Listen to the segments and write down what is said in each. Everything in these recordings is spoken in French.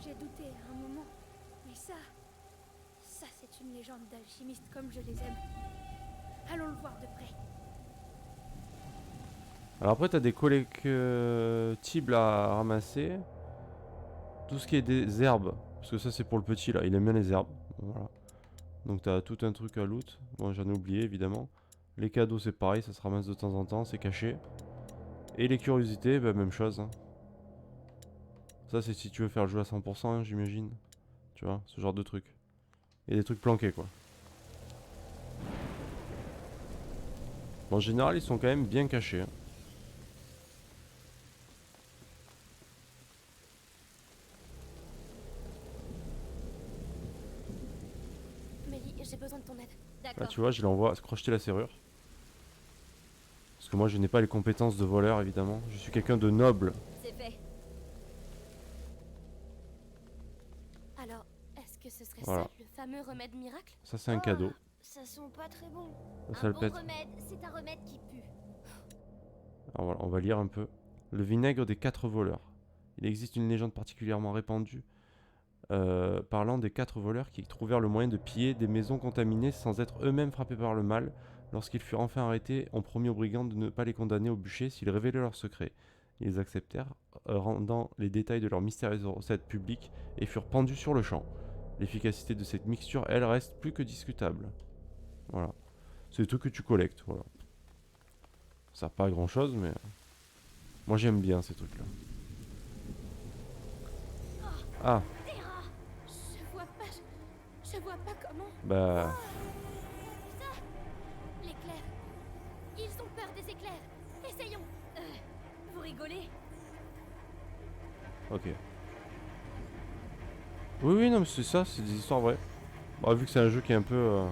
J'ai douté à un moment. Mais ça c'est une légende d'alchimiste comme je les aime. Allons le voir de près. Alors après, t'as des collectibles à ramasser. Tout ce qui est des herbes. Parce que ça, c'est pour le petit, là. Il aime bien les herbes. Voilà. Donc t'as tout un truc à loot. Bon, j'en ai oublié, évidemment. Les cadeaux, c'est pareil. Ça se ramasse de temps en temps. C'est caché. Et les curiosités, bah, même chose. Hein. Ça, c'est si tu veux faire le jeu à 100%, hein, j'imagine. Tu vois, ce genre de truc. Et des trucs planqués, quoi. Bon, en général, ils sont quand même bien cachés. Hein. Mélie, j'ai besoin de ton aide. Là, D'accord. tu vois, je l'envoie crocheter la serrure. Parce que moi, je n'ai pas les compétences de voleur, évidemment. Je suis quelqu'un de noble. C'est fait. Alors, est-ce que ce serait Voilà. ça, le fameux remède miracle? Ça, c'est un cadeau. Ça sent pas très bon. Ça Un bon salpêtre. remède, c'est un remède qui pue. Alors voilà, on va lire un peu. Le vinaigre des 4 voleurs. Il existe une légende particulièrement répandue parlant des 4 voleurs qui trouvèrent le moyen de piller des maisons contaminées sans être eux-mêmes frappés par le mal. Lorsqu'ils furent enfin arrêtés, on promit aux brigands de ne pas les condamner au bûcher s'ils révélaient leurs secrets. Ils acceptèrent, rendant les détails de leur mystérieuse recette publique et furent pendus sur le champ. L'efficacité de cette mixture, elle, reste plus que discutable. Voilà. C'est des trucs que tu collectes, voilà. Ça sert pas à grand chose, mais moi j'aime bien ces trucs-là. Ah, Terra. Je vois pas comment. bah... Ça. L'éclair. Ils ont peur des éclairs. Essayons. Vous rigolez? Ok. Oui, oui, non, mais c'est ça, c'est des histoires vraies. Bon, vu que c'est un jeu qui est un peu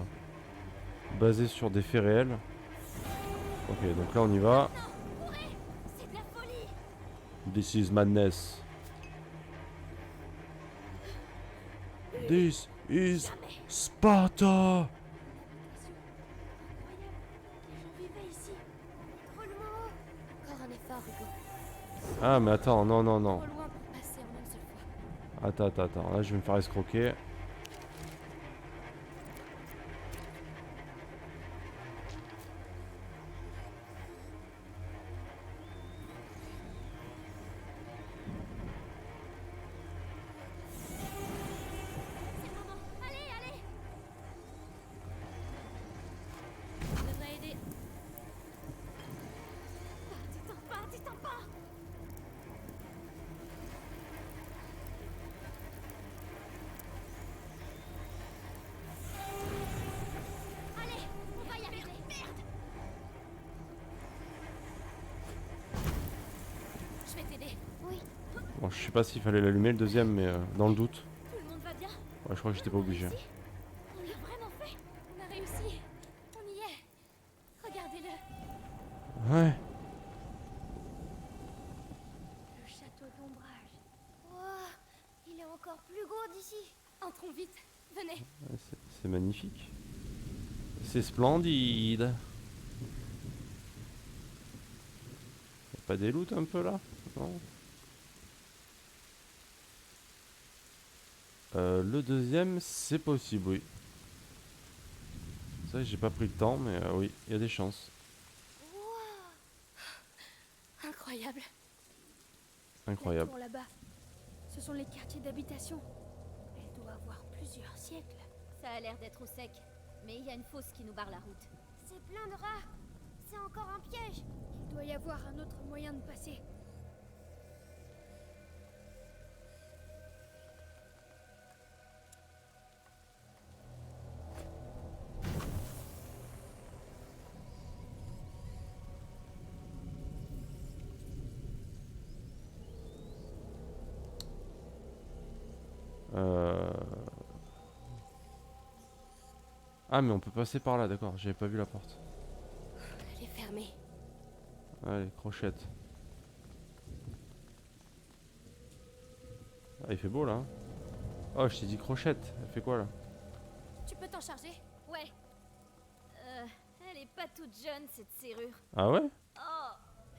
basé sur des faits réels. Ok, donc là on y va. Non, courez. C'est de la folie. This is madness. This is Jamais. Sparta. Incroyable. Les gens vivaient ici. Drôlement haut. Encore un effort, Hugo. Ah, mais attends, non, non, non. Trop loin pour passer en une seule fois. Attends, attends, attends. Là, je vais me faire escroquer. C'est le moment. Allez, allez. Ça devrait aider. Dis-t'en pas. Allez, on va y arriver. Merde. Je vais t'aider. Oui. Bon, je sais pas s'il fallait l'allumer le deuxième, mais dans le doute. Tout le monde va bien? Ouais, je crois que j'étais pas obligé. Réussi. On l'a vraiment fait. On a réussi. On y est. Regardez-le. Ouais. Le château d'ombrage. Wow, il est encore plus gros d'ici. Entrons vite. Venez. Ouais, c'est magnifique. C'est splendide. Y'a pas des loots un peu là? Non. Le deuxième, c'est possible, oui. C'est vrai que j'ai pas pris le temps, mais oui, il y a des chances. Wow. Incroyable. Incroyable. La tour là-bas. Ce sont les quartiers d'habitation. Elle doit avoir plusieurs siècles. Ça a l'air d'être au sec, mais il y a une fosse qui nous barre la route. C'est plein de rats. C'est encore un piège. Il doit y avoir un autre moyen de passer. Ah, mais on peut passer par là, d'accord. J'avais pas vu la porte. Elle est fermée. Allez, crochette. Ah, il fait beau là. Hein. Oh, je t'ai dit crochette. Elle fait quoi là? Tu peux t'en charger? Ouais. Elle est pas toute jeune cette serrure. Ah ouais? Oh,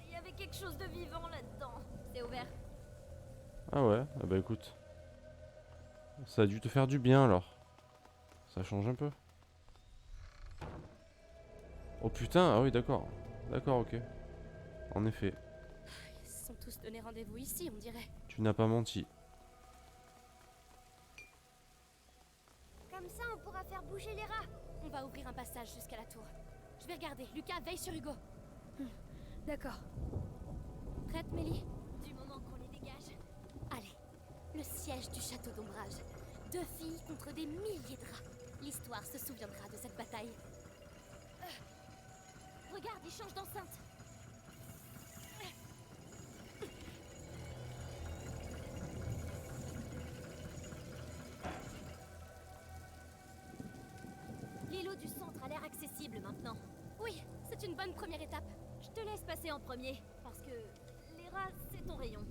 il y avait quelque chose de vivant là-dedans. C'est ouvert. Ah ouais. Ah bah écoute. Ça a dû te faire du bien alors. Ça change un peu. Oh putain, ah oui d'accord. D'accord, ok. En effet, Ils se sont tous donné rendez-vous ici, on dirait. tu n'as pas menti. Comme ça, on pourra faire bouger les rats. On va ouvrir un passage jusqu'à la tour. Je vais regarder. Lucas, veille sur Hugo. D'accord. Prête, Mélie? Du moment qu'on les dégage. Allez. Le siège du château d'Ombrage. 2 filles contre des milliers de rats. L'histoire se souviendra de cette bataille. Regarde, ils changent d'enceinte. L'îlot du centre a l'air accessible maintenant. Oui, c'est une bonne première étape. Je te laisse passer en premier, parce que les rats, c'est ton rayon.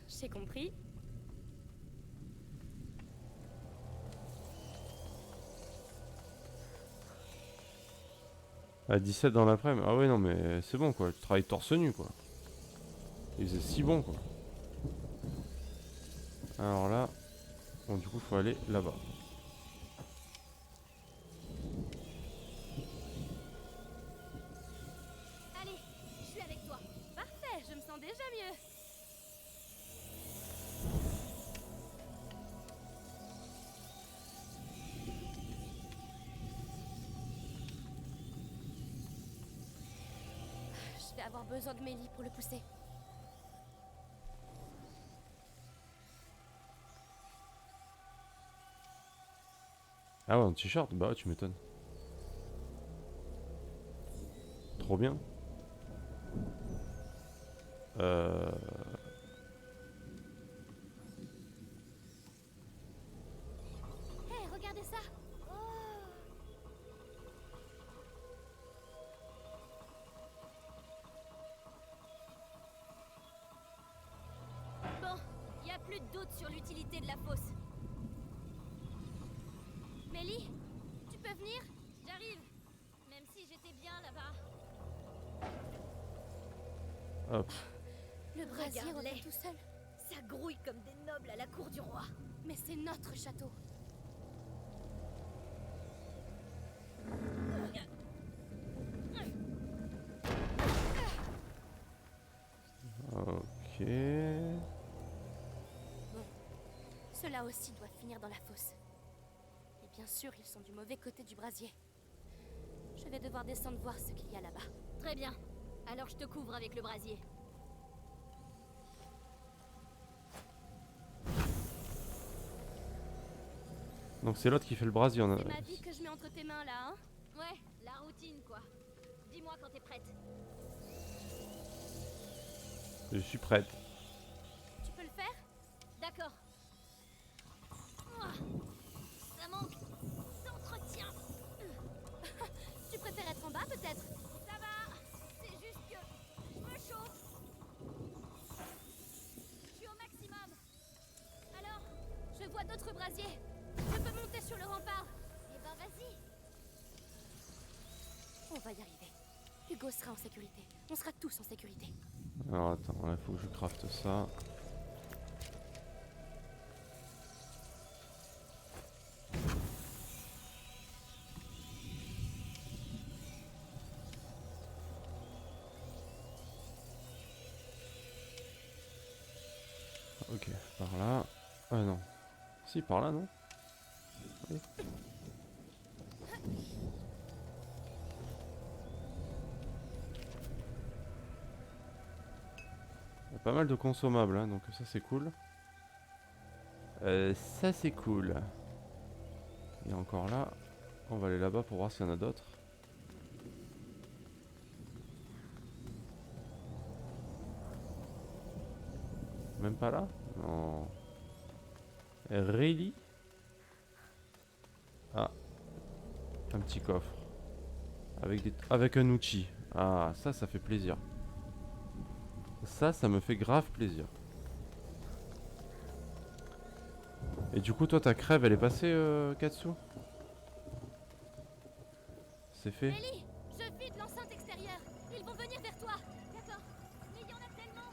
J'ai compris. À 17 dans l'après-midi. Ah ouais non mais c'est bon quoi. Tu travailles torse nu quoi. Il faisait si bon quoi. Alors là. Bon du coup faut aller là-bas. Allez, je suis avec toi. Parfait, je me sens déjà mieux. Je vais avoir besoin de Mélie pour le pousser. Ah ouais en t-shirt. Bah ouais, tu m'étonnes. Trop bien. Hé, regardez ça. Bon, y a plus de doute sur l'utilité de la fosse. Mélie, tu peux venir? J'arrive, même si j'étais bien là-bas. Hop. Le brasier Regarde-les. revient tout seul. Ça grouille comme des nobles à la cour du roi. Mais c'est notre château. Ok. Ceux-là aussi doivent finir dans la fosse. Et bien sûr, ils sont du mauvais côté du brasier. Je vais devoir descendre voir ce qu'il y a là-bas. Très bien. Alors je te couvre avec le brasier. Donc c'est l'autre qui fait le brasier. On a... C'est ma vie que je mets entre tes mains là, hein? Ouais, la routine quoi. Dis-moi quand t'es prête. Je suis prête. Tu peux le faire? D'accord. Oh, ça manque d'entretien. Tu préfères être en bas peut-être? Ça va. C'est juste que je me chauffe. Je suis au maximum. Alors, Je vois d'autres brasiers. Je peux monter sur le rempart. eh ben vas-y. On va y arriver. Hugo sera en sécurité. On sera tous en sécurité. Alors attends, il faut que je crafte ça. Ok, par là. Ah non. Si, par là, non? Oui. Il y a pas mal de consommables, hein, donc ça c'est cool. Ça c'est cool. Et encore là, on va aller là-bas pour voir s'il y en a d'autres. Même pas là? Non. Really? Ah. Un petit coffre. Avec un outil. Ah, ça fait plaisir. Ça me fait grave plaisir. Et du coup, toi, ta crève, elle est passée, Katsu? C'est fait? Mélie, je vide l'enceinte extérieure. Ils vont venir vers toi. D'accord. Mais il y en a tellement.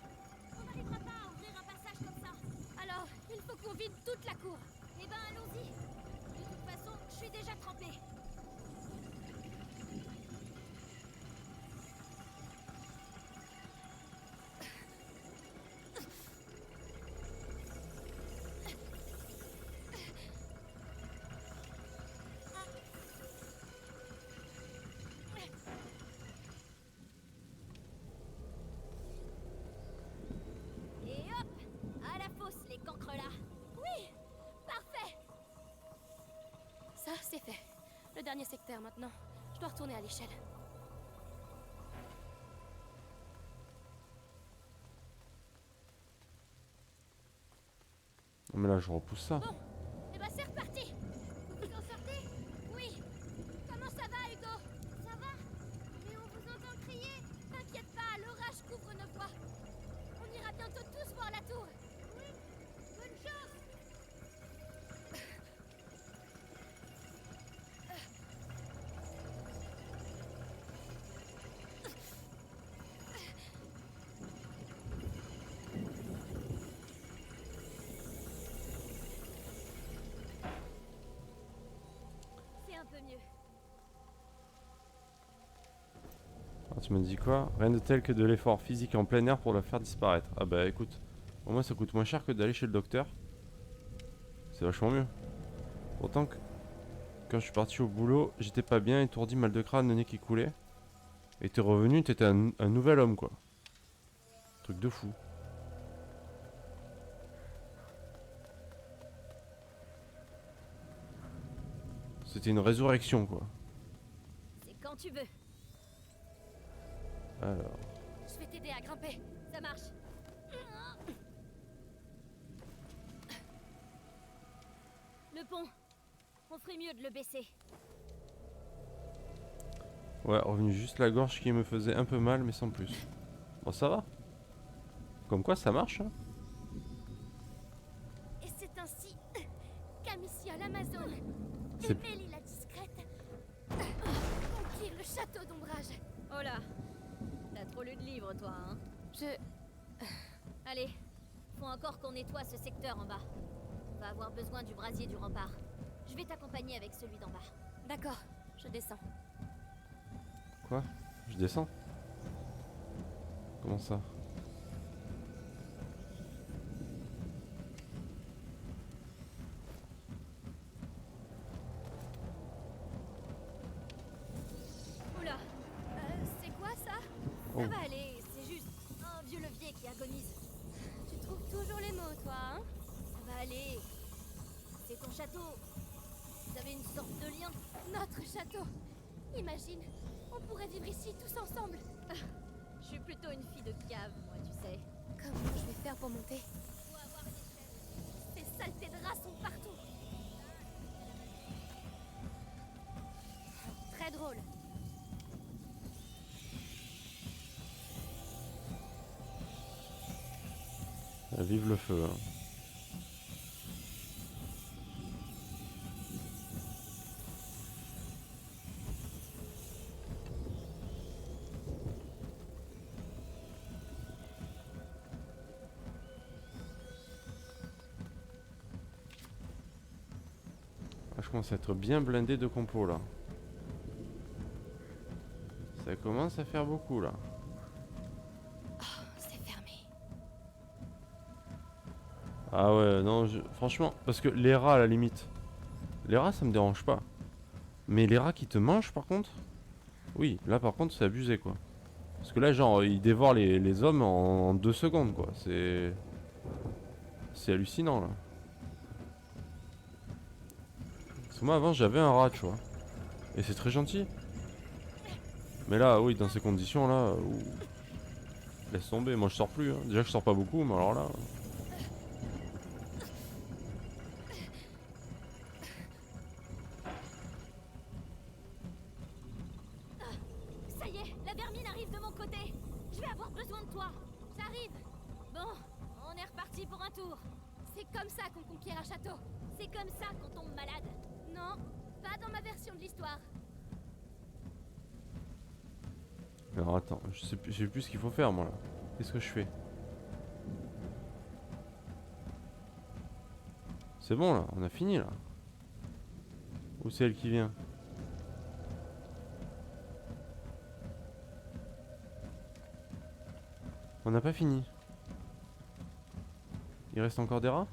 On n'arrivera pas à ouvrir un passage comme ça. Alors, il faut qu'on qu'on vide toute la cour. Eh ben, allons-y. De toute façon, je suis déjà trempée. Et hop, à la fosse, les cancres là. Oui, parfait. Ça, c'est fait. Le dernier secteur maintenant. Je dois retourner à l'échelle. Mais là, je repousse ça. Bon, et ben c'est reparti. Vous vous en sortez? Oui. Comment ça va, Hugo? Ça va? Mais on vous entend crier. T'inquiète pas, l'orage couvre nos voix. On ira bientôt tous voir la tour. Oui. Bonne chance. C'est un peu mieux. Ah, tu me dis quoi? Rien de tel que de l'effort physique en plein air pour la faire disparaître. Ah bah écoute, au moins ça coûte moins cher que d'aller chez le docteur. C'est vachement mieux. Pourtant que quand je suis parti au boulot, j'étais pas bien, étourdi, mal de crâne, le nez qui coulait. Et t'es revenu, t'étais un nouvel homme quoi. Truc de fou. C'était une résurrection quoi. C'est quand tu veux. Alors, Je vais t'aider à grimper. Ça marche. Le pont. On ferait mieux de le baisser. ouais, revenu juste la gorge qui me faisait un peu mal, mais sans plus. Bon, ça va. Comme quoi, ça marche. Hein. Et c'est ainsi qu'Amicia l'Amazone et C'est- Mélie la discrète conquirent le château d'ombrage. Oh là. T'as trop lu de livres, toi, hein? Allez. Faut encore qu'on nettoie ce secteur en bas. On va avoir besoin du brasier du rempart. Je vais t'accompagner avec celui d'en bas. D'accord, je descends. Quoi? Je descends? Comment ça? Oula. C'est quoi ça? Oh. Ça va aller. C'est juste un vieux levier qui agonise. Tu trouves toujours les mots, toi, hein? Ça va aller. C'est ton château. Vous avez une sorte de lien. Notre château. Imagine, on pourrait vivre ici tous ensemble. Je suis plutôt une fille de cave, moi, tu sais. Comment je vais faire pour monter? Faut avoir une échelle. Ces saletés de rats sont partout. Très drôle. Vive le feu. Hein. Ah, je commence à être bien blindé de compos là. Ça commence à faire beaucoup là. C'est fermé. Ah ouais, non, franchement, parce que les rats à la limite. Les rats ça me dérange pas. Mais les rats qui te mangent par contre. Oui, là par contre c'est abusé quoi. Parce que là genre ils dévorent les hommes en 2 secondes quoi. C'est hallucinant là. Parce que moi avant j'avais un rat tu vois. Et c'est très gentil. Mais là oui dans ces conditions là. Laisse tomber, moi je sors plus. Hein. Déjà que je sors pas beaucoup, mais alors là. Ça y est, la vermine arrive de mon côté. Je vais avoir besoin de toi. J'arrive. Bon, on est reparti pour un tour. C'est comme ça qu'on conquiert un château. C'est comme ça qu'on tombe malade. Non, pas dans ma version de l'histoire. Alors attends, je sais plus ce qu'il faut faire moi là. Qu'est-ce que je fais? C'est bon là, on a fini là. Ou c'est elle qui vient? On n'a pas fini. Il reste encore des rats?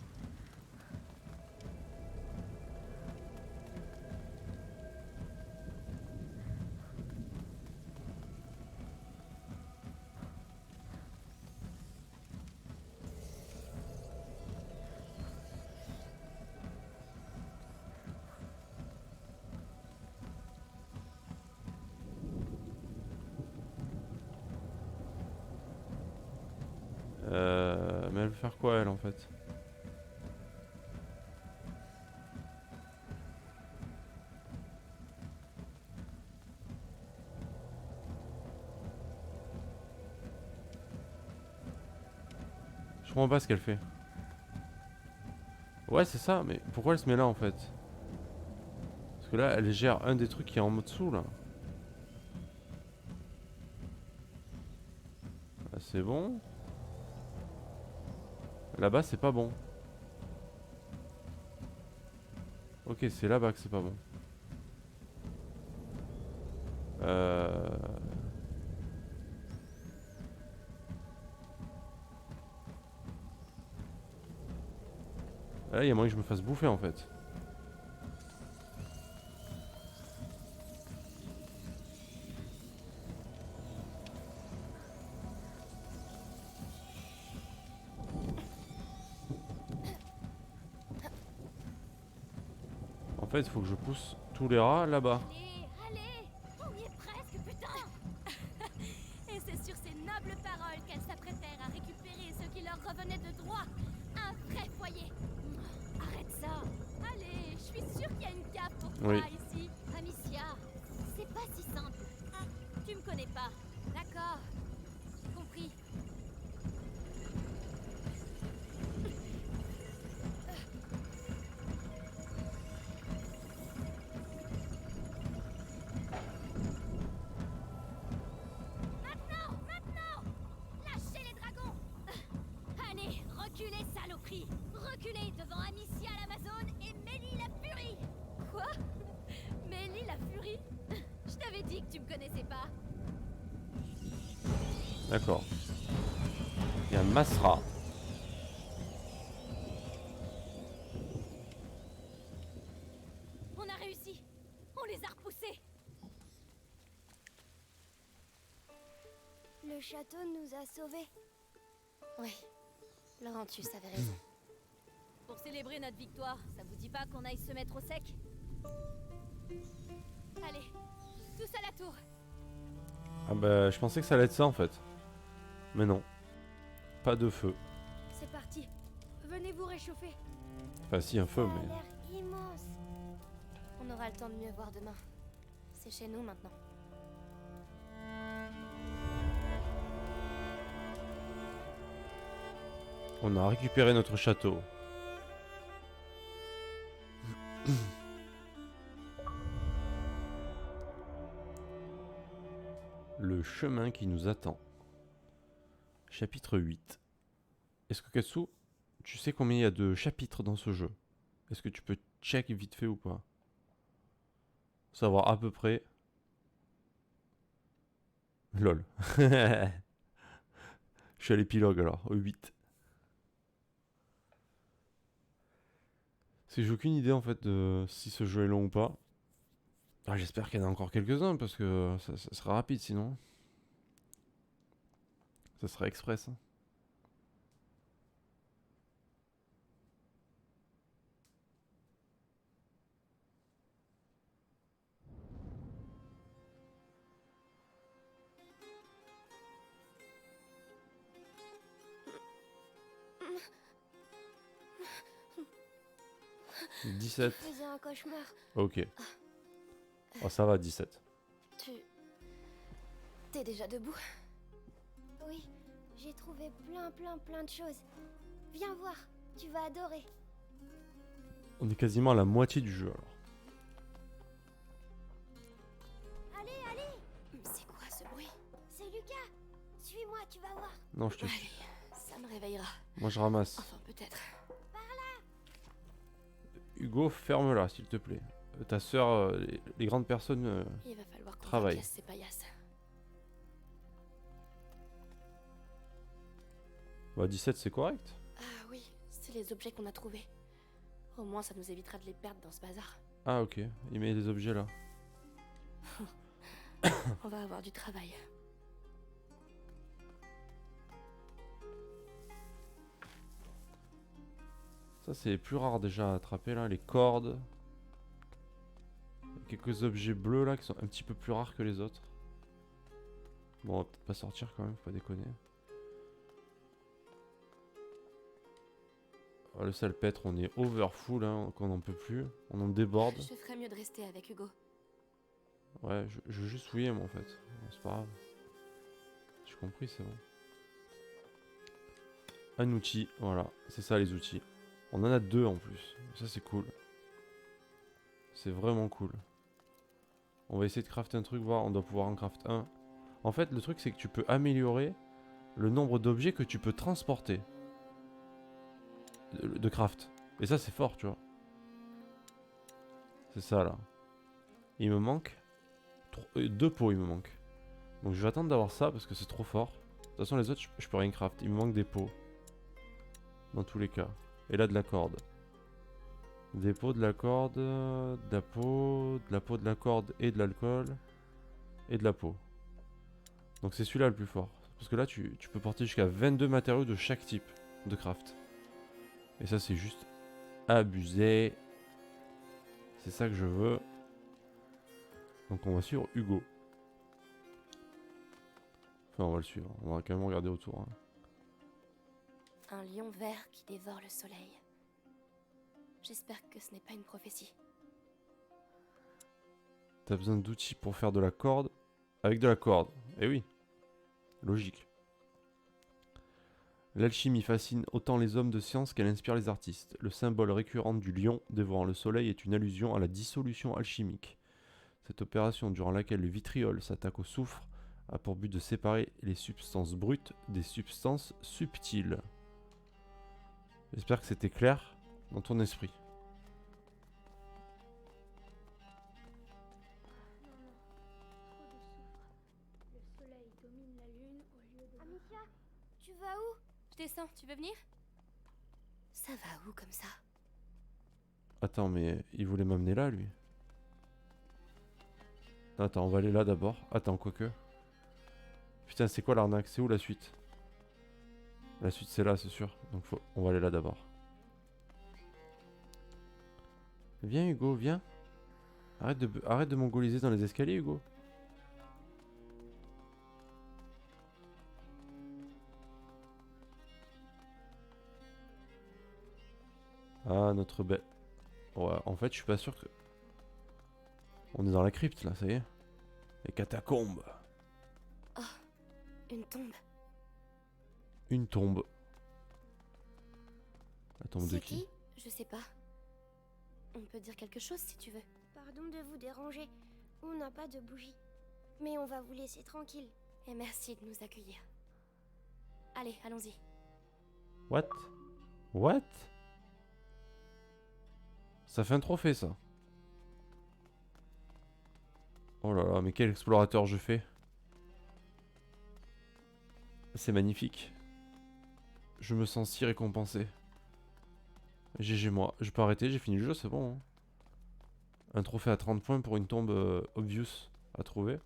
Mais elle veut faire quoi elle en fait? Je comprends pas ce qu'elle fait. Ouais c'est ça, mais pourquoi elle se met là en fait? Parce que là elle gère un des trucs qui est en dessous là. Là, c'est bon. Là-bas c'est pas bon. Ok, c'est là-bas que c'est pas bon. Là, il y a moyen que je me fasse bouffer en fait. En fait, il faut que je pousse tous les rats là-bas. Allez, allez, on y est presque, putain. Et c'est sur ces nobles paroles qu'elles s'apprêtèrent à récupérer ce qui leur revenait de droit. Un vrai foyer. Arrête ça. Allez, je suis sûre qu'il y a une cave pour toi Oui. ici. Amicia, c'est pas si simple. Tu me connais pas. D'accord, j'ai compris. Maintenant, lâchez les dragons. Allez, reculez, saloperie. Reculez devant Amicia l'Amazone et Mélie la furie. Quoi? Mélie la furie? Je t'avais dit que tu me connaissais pas. D'accord. Il y a Masra. On a réussi. On les a repoussés. Le château nous a sauvés. Oui. Laurentius avait raison. Pour célébrer notre victoire, ça vous dit pas qu'on aille se mettre au sec? Allez, tous à la tour. Ah bah je pensais que ça allait être ça en fait. Mais non. Pas de feu. C'est parti. Venez vous réchauffer. Enfin si un feu Ça a mais... l'air immense. On aura le temps de mieux voir demain. C'est chez nous maintenant. On a récupéré notre château. Le chemin qui nous attend. Chapitre 8. Est-ce que Katsu, tu sais combien il y a de chapitres dans ce jeu? Est-ce que tu peux check vite fait ou pas? Savoir à peu près. Lol. Je suis à l'épilogue alors, au 8. Parce que j'ai aucune idée en fait de si ce jeu est long ou pas. Ah, j'espère qu'il y en a encore quelques-uns parce que ça sera rapide sinon. Ça sera express. Hein. Je 17. faisais un cauchemar. Ok. Oh, ça va, 17. T'es déjà debout? Oui, j'ai trouvé plein de choses. Viens voir, tu vas adorer. On est quasiment à la moitié du jeu alors. Allez, C'est quoi ce bruit? c'est Lucas. Suis-moi, tu vas voir. Non, je te Allez, ça me réveillera. Moi je ramasse. Enfin, peut-être. Hugo, ferme-la, s'il te plaît. Ta sœur, les grandes personnes... Il va falloir qu'on Travail. fracasse ces paillasses. Bah 17 c'est correct. Ah oui, c'est les objets qu'on a trouvés. Au moins, ça nous évitera de les perdre dans ce bazar. Ah ok, il met des objets là. On va avoir du travail. Ça c'est plus rare déjà à attraper là, les cordes. Quelques objets bleus là qui sont un petit peu plus rares que les autres. Bon, on va peut-être pas sortir quand même, faut pas déconner. Oh, le salpêtre, on est over full, hein, qu'on n'en peut plus. On en déborde. Je ferais mieux de rester avec Hugo. Ouais, je veux juste fouiller moi en fait. Bon, c'est pas grave. J'ai compris, c'est bon. Un outil, voilà, c'est ça les outils. On en a 2 en plus, ça c'est cool. C'est vraiment cool. On va essayer de crafter un truc, voir, on doit pouvoir en craft un. En fait, le truc c'est que tu peux améliorer le nombre d'objets que tu peux transporter. De craft. Et ça c'est fort, tu vois. C'est ça là. Il me manque 2 pots, il me manque. Donc je vais attendre d'avoir ça parce que c'est trop fort. De toute façon les autres je peux rien craft. Il me manque des pots. Dans tous les cas. Et là de la corde. Des pots, de la corde, de la peau, de la corde et de l'alcool. Et de la peau. Donc c'est celui-là le plus fort. Parce que là tu peux porter jusqu'à 22 matériaux de chaque type de craft. Et ça c'est juste abusé. C'est ça que je veux. Donc on va suivre Hugo. Enfin on va le suivre. On va quand même regarder autour. Hein. Un lion vert qui dévore le soleil. J'espère que ce n'est pas une prophétie. T'as besoin d'outils pour faire de la corde. Avec de la corde. Eh oui. Logique. L'alchimie fascine autant les hommes de science qu'elle inspire les artistes. Le symbole récurrent du lion dévorant le soleil est une allusion à la dissolution alchimique. Cette opération, durant laquelle le vitriol s'attaque au soufre, a pour but de séparer les substances brutes des substances subtiles. J'espère que c'était clair dans ton esprit. Non, non. Trop de soufre. Le soleil domine la lune au lieu de... Amicia, tu vas où? Je descends, tu veux venir? Ça va où comme ça? Attends, mais il voulait m'amener là, lui. Attends, on va aller là d'abord. Attends, quoique. Putain, c'est quoi l'arnaque? C'est où la suite? La suite, c'est là, c'est sûr. Donc, on va aller là d'abord. Viens, Hugo, viens. Arrête de mongoliser dans les escaliers, Hugo. Ah, notre belle. Ouais, en fait, je suis pas sûr que... On est dans la crypte, là, ça y est. Les catacombes. Une tombe. Une tombe. La tombe de C'est qui? Je sais pas. On peut dire quelque chose si tu veux. Pardon de vous déranger. On n'a pas de bougie. Mais on va vous laisser tranquille. Et merci de nous accueillir. Allez, allons-y. What? What? Ça fait un trophée, ça. Oh là là, mais quel explorateur je fais. C'est magnifique. Je me sens si récompensé. GG moi. Je peux arrêter, j'ai fini le jeu, c'est bon. Hein. Un trophée à 30 points pour une tombe obvious à trouver.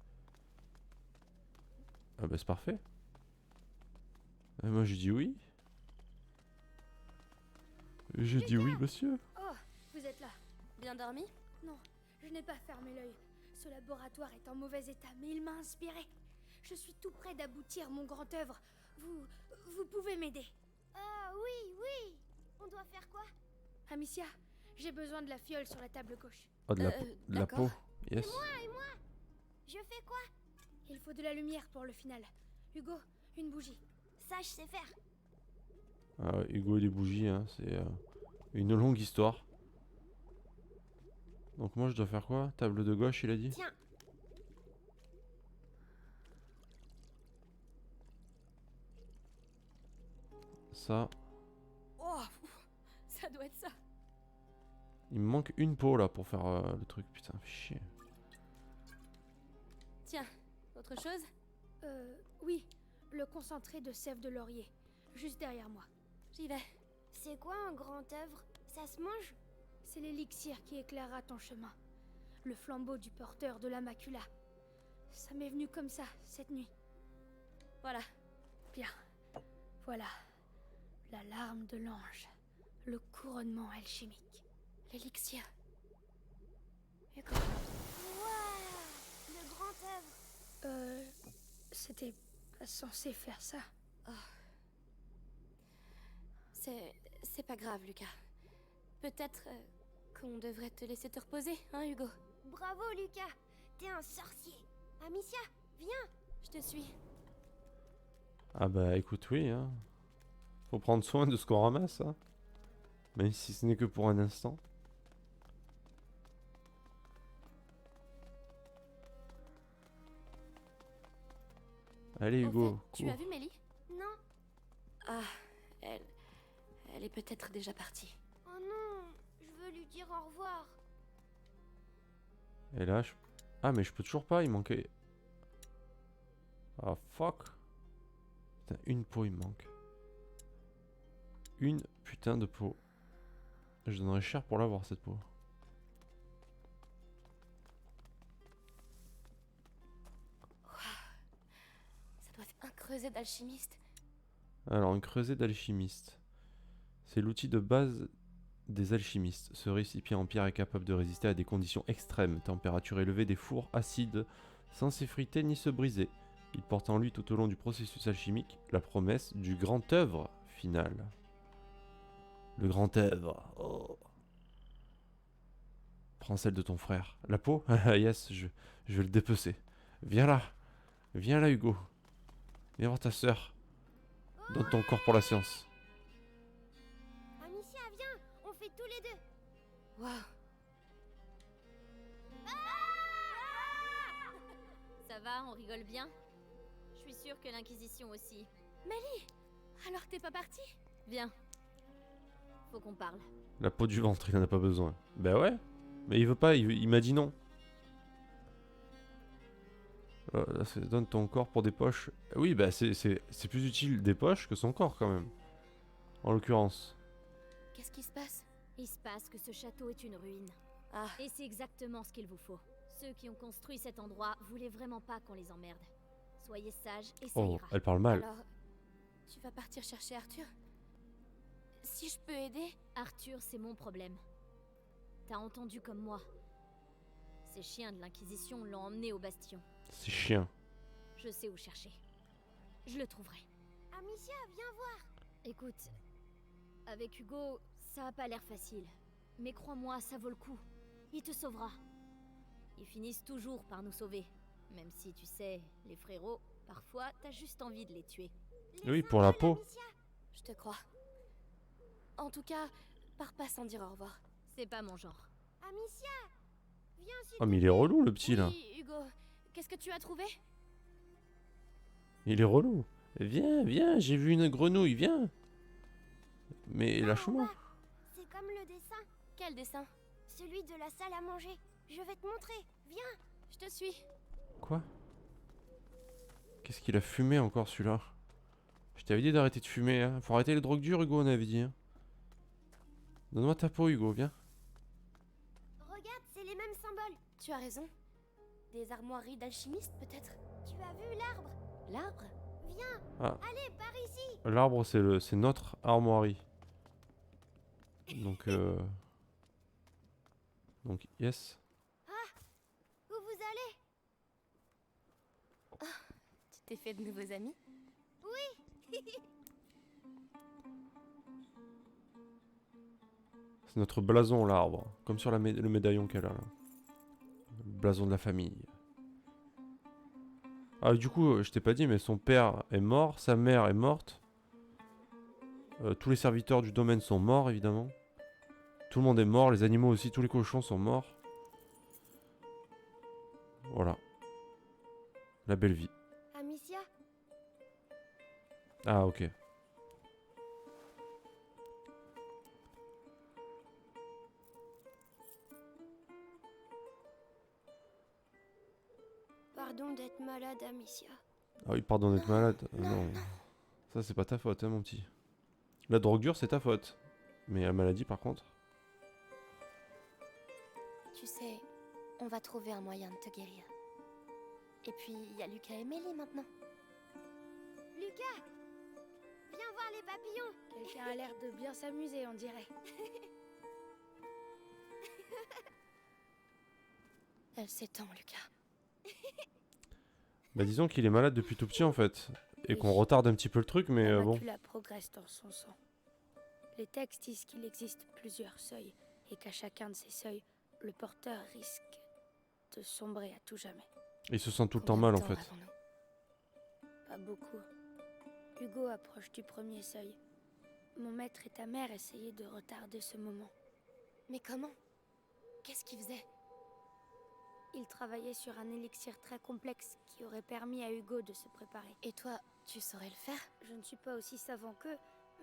Ah bah c'est parfait. Et moi j'ai dit oui. J'ai dit oui, monsieur. Oh, vous êtes là. Bien dormi? Non, je n'ai pas fermé l'œil. Ce laboratoire est en mauvais état, mais il m'a inspiré. Je suis tout près d'aboutir mon grand œuvre. Vous pouvez m'aider. Ah oui, oui. On doit faire quoi? Amicia, j'ai besoin de la fiole sur la table gauche. Oh, de la, Euh, de la d'accord. peau. Yes. Je fais quoi? Il faut de la lumière pour le final. Hugo, une bougie. Ça, je sais faire. Ah, Hugo et les bougies, hein, c'est une longue histoire. Donc moi je dois faire quoi? Table de gauche, il a dit? Tiens. Ça. Oh, ça doit être ça. Il me manque une peau là pour faire le truc. Putain, fais chier. Tiens, autre chose? Oui, le concentré de sève de laurier, juste derrière moi. J'y vais. C'est quoi un grand œuvre? Ça se mange? C'est l'élixir qui éclairera ton chemin. Le flambeau du porteur de la macula. Ça m'est venu comme ça, cette nuit. Voilà. Bien. Voilà. La larme de l'ange. Le couronnement alchimique. L'élixir. Waouh! Le grand œuvre. C'était pas censé faire ça. C'est pas grave, Lucas. Peut-être qu'on devrait te laisser te reposer, hein, Hugo? Bravo, Lucas. T'es un sorcier. Amicia, viens. Je te suis. Ah bah écoute, oui, hein. Faut prendre soin de ce qu'on ramasse, hein. Même si ce n'est que pour un instant. Allez Au Hugo, fait, tu cours. as vu Mélie? Non. Ah, elle est peut-être déjà partie. Oh non. Je veux lui dire au revoir. Et là, ah mais je peux toujours pas, il manquait... Ah fuck. Putain, une peau il me manque. Une putain de peau. Je donnerais cher pour l'avoir cette peau. Ça doit être un creuset d'alchimiste. Alors, un creuset d'alchimiste. C'est l'outil de base des alchimistes. Ce récipient en pierre est capable de résister à des conditions extrêmes, température élevée des fours acides, sans s'effriter ni se briser. Il porte en lui tout au long du processus alchimique la promesse du grand œuvre final. Le grand œuvre. Oh. Prends celle de ton frère. La peau? Yes, je vais le dépecer. Viens là. Viens là, Hugo. Viens voir ta sœur. Donne ton corps pour la science. Amicia, viens. On fait tous les deux. Waouh. Ça va, on rigole bien? Je suis sûre que l'Inquisition aussi. Mélie, alors t'es pas partie? Viens. Faut qu'on parle. La peau du ventre, il en a pas besoin. Ben ouais. Mais il veut pas, il m'a dit non. Là, donne ton corps pour des poches. Oui, bah c'est plus utile des poches que son corps quand même. En l'occurrence. Qu'est-ce qui se passe? Il se passe que ce château est une ruine. Ah, Et c'est exactement ce qu'il vous faut. Ceux qui ont construit cet endroit voulaient vraiment pas qu'on les emmerde. Soyez sages et ça Oh, ira. elle parle mal. alors... Tu vas partir chercher Arthur? Si je peux aider? Arthur, c'est mon problème. T'as entendu comme moi. Ces chiens de l'Inquisition l'ont emmené au bastion. C'est chiant. Je sais où chercher. Je le trouverai. Amicia, viens voir. Écoute, avec Hugo, ça a pas l'air facile. Mais crois-moi, ça vaut le coup. Il te sauvera. Ils finissent toujours par nous sauver. Même si, tu sais, les frérots, parfois, t'as juste envie de les tuer. Oui, pour la peau. Amicia. Je te crois. En tout cas, pars pas sans dire au revoir. C'est pas mon genre. Amicia, viens s'il Oh, te mais il est relou le petit là. Oui, Hugo, qu'est-ce que tu as trouvé? Il est relou. Viens, viens, j'ai vu une grenouille, viens. Mais lâche-moi. C'est comme le dessin, Quel dessin? celui de la salle à manger. Je vais te montrer. Viens. Je te suis. Quoi? Qu'est-ce qu'il a fumé encore celui-là? Je t'avais dit d'arrêter de fumer, hein. Faut arrêter les drogues dures, Hugo, on avait dit. Hein. Donne-moi ta peau, Hugo, viens. Regarde, c'est les mêmes symboles. Tu as raison. Des armoiries d'alchimistes, peut-être? Tu as vu l'arbre? L'arbre? Viens. Ah. Allez, par ici. L'arbre, c'est notre armoirie. Donc, yes. Où vous allez? Tu t'es fait de nouveaux amis? C'est notre blason, l'arbre. Comme sur le médaillon qu'elle a là. Le blason de la famille. Ah, du coup, je t'ai pas dit, mais son père est mort, sa mère est morte. Tous les serviteurs du domaine sont morts, évidemment. Tout le monde est mort, les animaux aussi, tous les cochons sont morts. Voilà. La belle vie. Amicia, Ah, ok. Pardon d'être malade, Amicia. Ah oui, pardon d'être malade. Non. Ça, c'est pas ta faute, hein, mon petit. La drogue dure, c'est ta faute. Mais la maladie, par contre. Tu sais, on va trouver un moyen de te guérir. Et puis, il y a Lucas et Mélie maintenant. Lucas! Viens voir les papillons! Quelqu'un a l'air de bien s'amuser, on dirait. Elle s'étend, Lucas. Bah, disons qu'il est malade depuis tout petit, en fait. Et Oui. qu'on retarde un petit peu le truc, mais La bon. macula progresse dans son sang. Les textes disent qu'il existe plusieurs seuils et qu'à chacun de ces seuils, le porteur risque de sombrer à tout jamais. Il se sent tout le temps Combien mal, de en temps fait. avons-nous? Pas beaucoup. Hugo approche du premier seuil. Mon maître et ta mère essayaient de retarder ce moment. Mais comment? Qu'est-ce qu'il faisait? Ils travaillaient sur un élixir très complexe qui aurait permis à Hugo de se préparer. Et toi, tu saurais le faire? Je ne suis pas aussi savant qu'eux,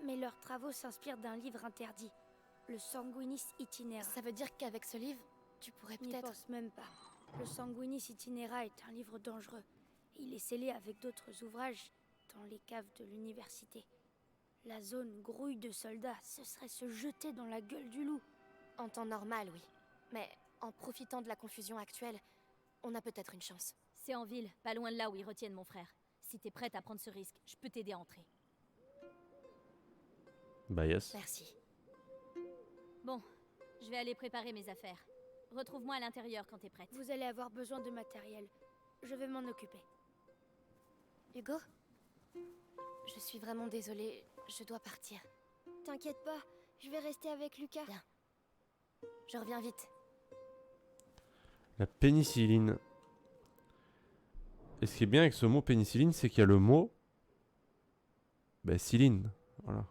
mais leurs travaux s'inspirent d'un livre interdit, le Sanguinis Itinera. Ça veut dire qu'avec ce livre, tu pourrais N'y peut-être... pense même pas. Le Sanguinis Itinera est un livre dangereux. Il est scellé avec d'autres ouvrages dans les caves de l'université. La zone grouille de soldats, ce serait se jeter dans la gueule du loup. En temps normal, oui. Mais en profitant de la confusion actuelle, on a peut-être une chance. C'est en ville, pas loin de là où ils retiennent mon frère. Si t'es prête à prendre ce risque, je peux t'aider à entrer. Bah, yes. Merci. Bon, je vais aller préparer mes affaires. Retrouve-moi à l'intérieur quand t'es prête. Vous allez avoir besoin de matériel. Je vais m'en occuper. Hugo? Je suis vraiment désolée, je dois partir. T'inquiète pas, je vais rester avec Lucas. Bien. Je reviens vite. La pénicilline. Et ce qui est bien avec ce mot pénicilline, c'est qu'il y a le mot... Bah, ciline. Voilà.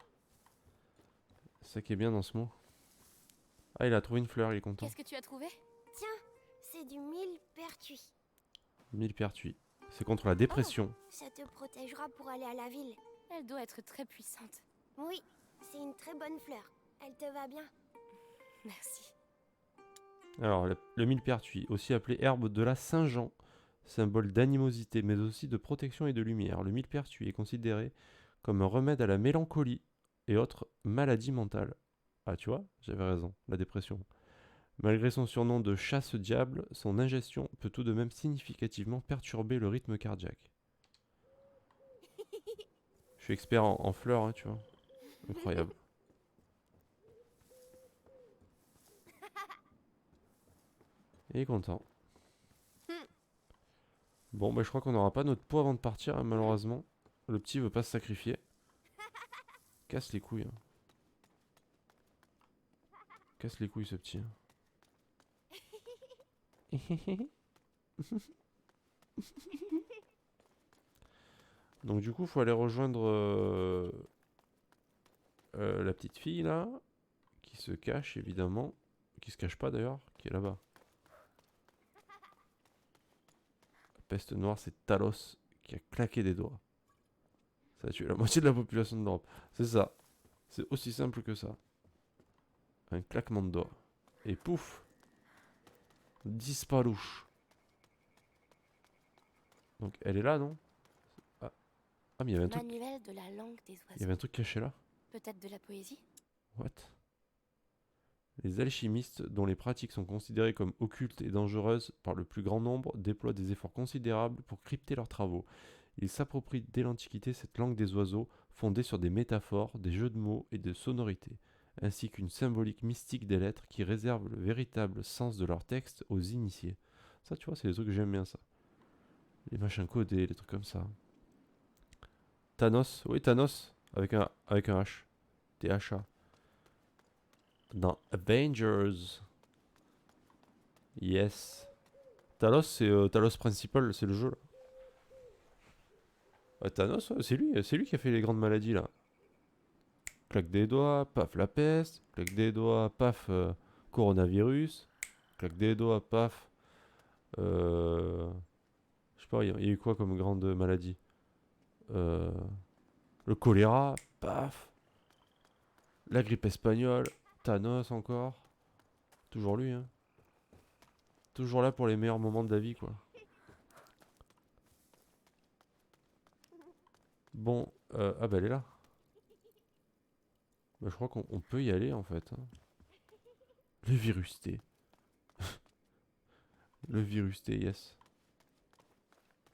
C'est ça qui est bien dans ce mot. Ah, il a trouvé une fleur, il est content. Qu'est-ce que tu as trouvé? Tiens, c'est du millepertuis. Millepertuis. C'est contre la dépression. Ça te protégera pour aller à la ville. Elle doit être très puissante. Oui, c'est une très bonne fleur. Elle te va bien. Merci. Alors, le millepertuis, aussi appelé herbe de la Saint-Jean, symbole d'animosité, mais aussi de protection et de lumière. Le millepertuis est considéré comme un remède à la mélancolie et autres maladies mentales. Ah, tu vois, j'avais raison, la dépression. Malgré son surnom de chasse-diable, son ingestion peut tout de même significativement perturber le rythme cardiaque. Je suis expert en fleurs, hein, tu vois. Incroyable. Il est content. Bon, bah, je crois qu'on n'aura pas notre pot avant de partir, hein, malheureusement. Le petit veut pas se sacrifier. Casse les couilles. Hein. Casse les couilles, ce petit. Hein. Donc, du coup, faut aller rejoindre la petite fille, là. Qui se cache, évidemment. Qui se cache pas, d'ailleurs. Qui est là-bas. Peste noire, c'est Talos qui a claqué des doigts. Ça a tué la moitié de la population de l'Europe. C'est ça. C'est aussi simple que ça. Un claquement de doigts. Et pouf. Disparouche. Donc elle est là, non? Ah, mais il y avait un truc. Manuel de la langue des Il y oiseaux. avait un truc caché là. Peut-être de la poésie? What? Les alchimistes, dont les pratiques sont considérées comme occultes et dangereuses par le plus grand nombre, déploient des efforts considérables pour crypter leurs travaux. Ils s'approprient dès l'Antiquité cette langue des oiseaux, fondée sur des métaphores, des jeux de mots et de sonorités, ainsi qu'une symbolique mystique des lettres qui réserve le véritable sens de leurs textes aux initiés. Ça, tu vois, c'est des trucs que j'aime bien, ça. Les machins codés, les trucs comme ça. Thanos, oui, Thanos, avec un H. T-H-A. Dans Avengers. Yes. Talos, c'est Talos Principal, c'est le jeu là. Thanos, ouais, c'est lui qui a fait les grandes maladies là. Claque des doigts, paf la peste. Claque des doigts, paf coronavirus. Claque des doigts, paf. Je sais pas, il y a eu quoi comme grande maladie? Le choléra, paf. La grippe espagnole. Thanos encore. Toujours lui, hein. Toujours là pour les meilleurs moments de la vie, quoi. Bon, ah bah elle est là. Bah, je crois qu'on peut y aller en fait, hein. Le virus T. Le virus T, yes.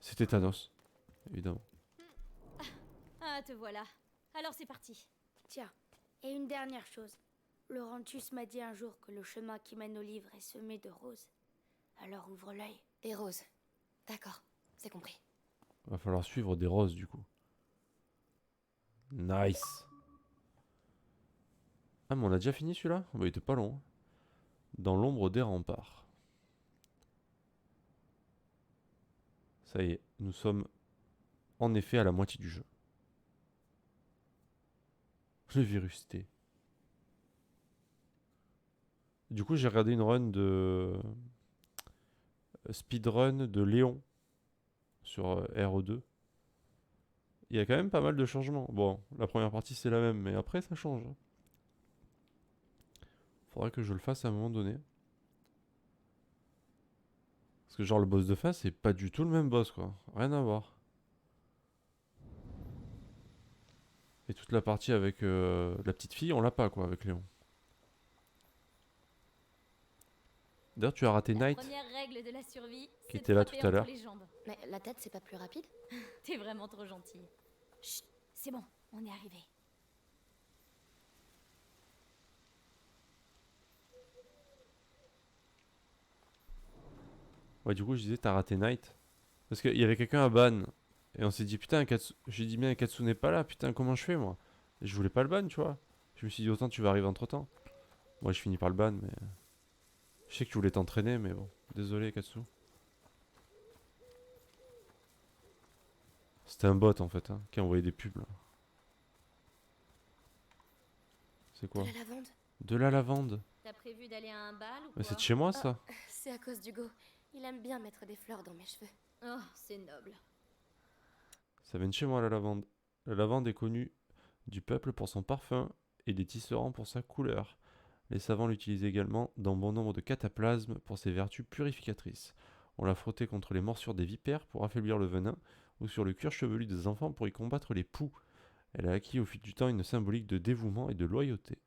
C'était Thanos, évidemment. Ah, te voilà. Alors c'est parti. Tiens, et une dernière chose. Laurentus m'a dit un jour que le chemin qui mène au livre est semé de roses. Alors ouvre l'œil. Et Rose. D'accord, c'est compris. Va falloir suivre des roses du coup. Nice. Ah mais on a déjà fini celui-là? Bah il était pas long, hein. Dans l'ombre des remparts. Ça y est, nous sommes en effet à la moitié du jeu. Le virus T. Du coup j'ai regardé une run de... speedrun de Léon sur RE2. Il y a quand même pas mal de changements. Bon, la première partie c'est la même, mais après ça change. Faudrait que je le fasse à un moment donné. Parce que genre le boss de fin c'est pas du tout le même boss quoi. Rien à voir. Et toute la partie avec la petite fille, on l'a pas quoi avec Léon. D'ailleurs tu as raté La Knight. première règle de la survie, Qui c'est de était là frapper tout à l'heure. entre les jambes. Mais la tête, c'est pas plus rapide? T'es vraiment trop gentil. Chut, c'est bon, on est arrivé. Ouais du coup je disais t'as raté Knight. Parce qu'il y avait quelqu'un à ban. Et on s'est dit putain j'ai dit bien Katsu n'est pas là, putain comment je fais moi. Et je voulais pas le ban tu vois. Je me suis dit autant tu vas arriver entre temps. Moi je finis par le ban mais... Je sais que tu voulais t'entraîner mais bon. Désolé Katsu. C'était un bot en fait hein, qui a envoyé des pubs là. C'est quoi? De la lavande? De la lavande. T'as prévu d'aller à un bal ou Mais quoi? c'est de chez moi ça. C'est à cause d'Hugo. Il aime bien mettre des fleurs dans mes cheveux. Oh, c'est noble. Ça vient de chez moi la lavande. La lavande est connue du peuple pour son parfum et des tisserands pour sa couleur. Les savants l'utilisent également dans bon nombre de cataplasmes pour ses vertus purificatrices. On l'a frottait contre les morsures des vipères pour affaiblir le venin ou sur le cuir chevelu des enfants pour y combattre les poux. Elle a acquis au fil du temps une symbolique de dévouement et de loyauté.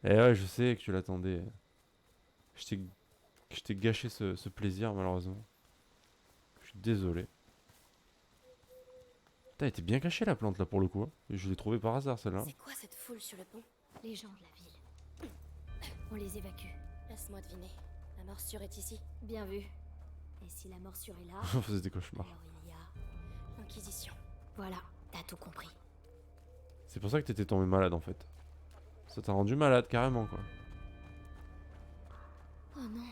Eh ouais, je sais que tu l'attendais. Je t'ai gâché ce plaisir malheureusement. Je suis désolé. Putain, elle était bien cachée la plante là pour le coup, hein. Je l'ai trouvée par hasard celle-là. C'est quoi cette foule sur le pont? Les gens de la ville. On les évacue. Laisse-moi deviner. La morsure est ici. Bien vu. Et si la morsure est là, On faisait des cauchemars. alors il y a... L'Inquisition. Voilà, t'as tout compris. C'est pour ça que t'étais tombé malade en fait. Ça t'a rendu malade carrément quoi. Oh non.